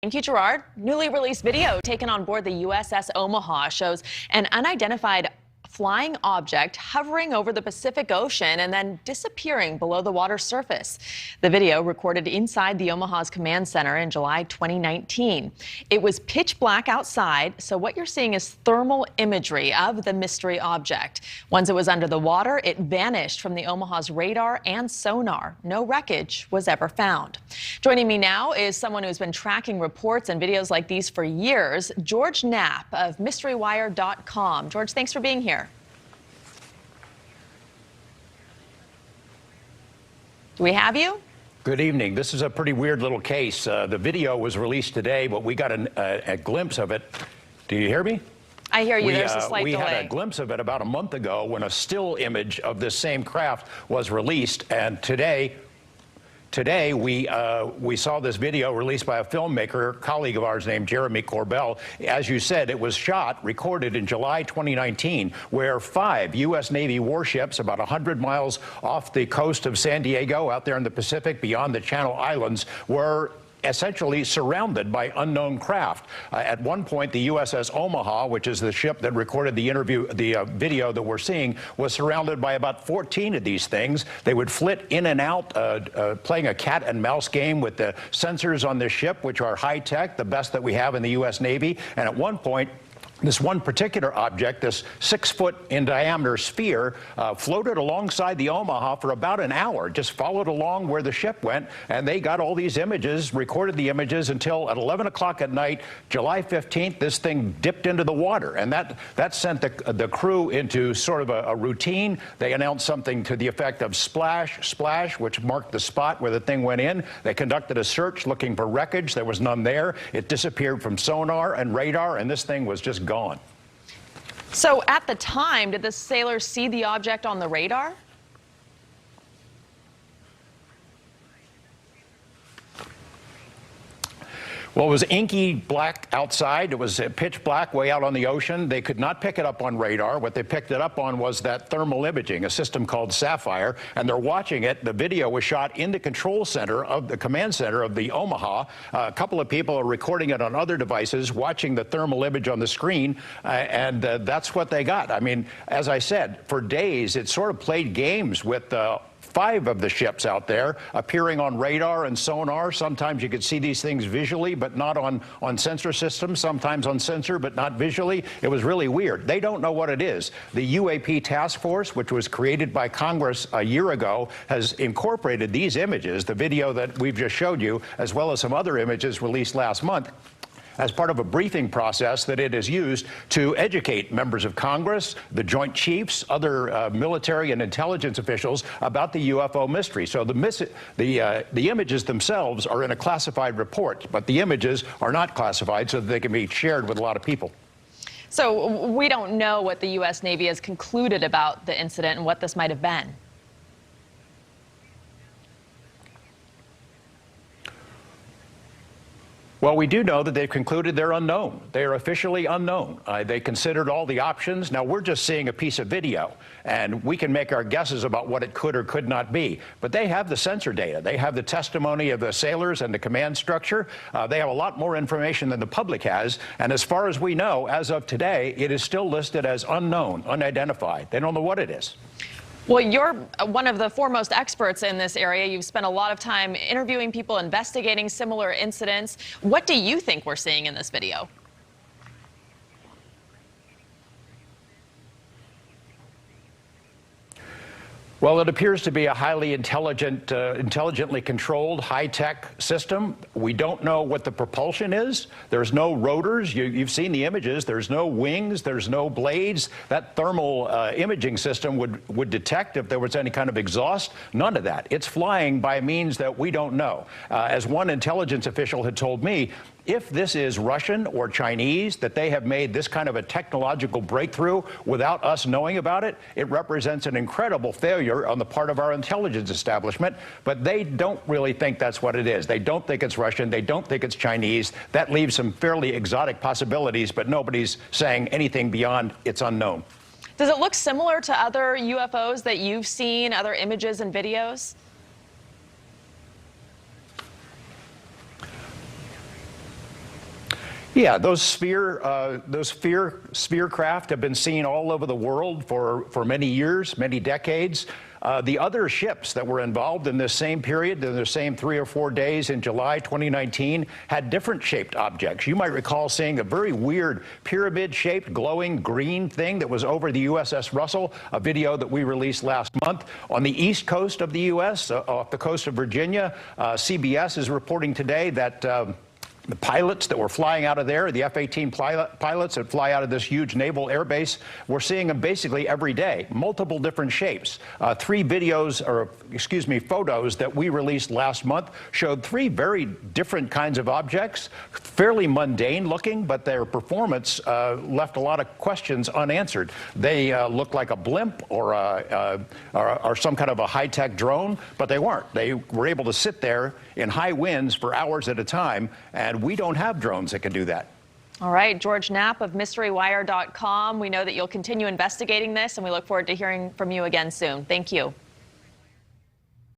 Thank you, Gerard. Newly released video taken on board the USS Omaha shows an unidentified flying object hovering over the Pacific Ocean and then disappearing below the water's surface. The video recorded inside the Omaha's command center in July 2019. It was pitch black outside, so what you're seeing is thermal imagery of the mystery object. Once it was under the water, it vanished from the Omaha's radar and sonar. No wreckage was ever found. Joining me now is someone who's been tracking reports and videos like these for years, George Knapp of MysteryWire.com. George, thanks for being here. Do we have you? Good evening. This is a pretty weird little case. The video was released today, but we got a glimpse of it. Do you hear me? I hear you. There's a slight delay. We had a glimpse of it about a month ago when a still image of this same craft was released, and today we saw this video released by a filmmaker, colleague of ours named Jeremy Corbell. As you said, it was shot, recorded in July 2019, where 5 U.S. Navy warships about 100 miles off the coast of San Diego, out there in the Pacific beyond the Channel Islands, were essentially surrounded by unknown craft. At one point, the USS Omaha, which is the ship that recorded the video that we're seeing, was surrounded by about 14 of these things. They would flit in and out, playing a cat and mouse game with the sensors on this ship, which are high tech, the best that we have in the U.S. Navy. And at one point, this one particular object, this 6-foot in diameter sphere, floated alongside the Omaha for about an hour, just followed along where the ship went, and they got all these images, recorded the images until at 11 o'clock at night, July 15th, this thing dipped into the water, and that sent the crew into sort of a routine. They announced something to the effect of splash, splash, which marked the spot where the thing went in. They conducted a search looking for wreckage. There was none there. It disappeared from sonar and radar, and this thing was just gone. So at the time, did the sailors see the object on the radar? Well, it was inky black outside. It was pitch black way out on the ocean. They could not pick it up on radar. What they picked it up on was that thermal imaging, a system called Sapphire, and they're watching it. The video was shot in the control center of the command center of the Omaha. A couple of people are recording it on other devices, watching the thermal image on the screen, and that's what they got. I mean, as I said, for days, it sort of played games with 5 of the ships out there appearing on radar and sonar. Sometimes you could see these things visually, but not on sensor systems. Sometimes on sensor, but not visually. It was really weird. They don't know what it is. The UAP Task Force, which was created by Congress a year ago, has incorporated these images, the video that we've just showed you, as well as some other images released last month, as part of a briefing process that it has used to educate members of Congress, the Joint Chiefs, other military and intelligence officials about the UFO mystery. So the images themselves are in a classified report, but the images are not classified so that they can be shared with a lot of people. So we don't know what the U.S. Navy has concluded about the incident and what this might have been. Well, we do know that they've concluded they're unknown. They are officially unknown. They considered all the options. Now, we're just seeing a piece of video, and we can make our guesses about what it could or could not be. But they have the sensor data. They have the testimony of the sailors and the command structure. They have a lot more information than the public has. And as far as we know, as of today, it is still listed as unknown, unidentified. They don't know what it is. Well, you're one of the foremost experts in this area. You've spent a lot of time interviewing people, investigating similar incidents. What do you think we're seeing in this video? Well, it appears to be a highly intelligently controlled, high-tech system. We don't know what the propulsion is. There's no rotors. You've seen the images. There's no wings. There's no blades. That thermal imaging system would detect if there was any kind of exhaust. None of that. It's flying by means that we don't know. As one intelligence official had told me, if this is Russian or Chinese, that they have made this kind of a technological breakthrough without us knowing about it, it represents an incredible failure on the part of our intelligence establishment. But they don't really think that's what it is. They don't think it's Russian. They don't think it's Chinese. That leaves some fairly exotic possibilities, but nobody's saying anything beyond it's unknown. Does it look similar to other UFOs that you've seen, other images and videos? Yeah, those sphere craft have been seen all over the world for many years, many decades. The other ships that were involved in this same period, in the same 3 or 4 days in July 2019, had different shaped objects. You might recall seeing a very weird pyramid-shaped glowing green thing that was over the USS Russell, a video that we released last month. On the east coast of the U.S., off the coast of Virginia, CBS is reporting today that the pilots that were flying out of there, the F-18 pilots that fly out of this huge naval air base, we're seeing them basically every day, multiple different shapes. 3 videos, or excuse me, photos that we released last month showed 3 very different kinds of objects, fairly mundane looking, but their performance left a lot of questions unanswered. They looked like a blimp or some kind of a high-tech drone, but they weren't. They were able to sit there in high winds for hours at a time, and we don't have drones that can do that. All right, George Knapp of MysteryWire.com. We know that you'll continue investigating this, and we look forward to hearing from you again soon. Thank you.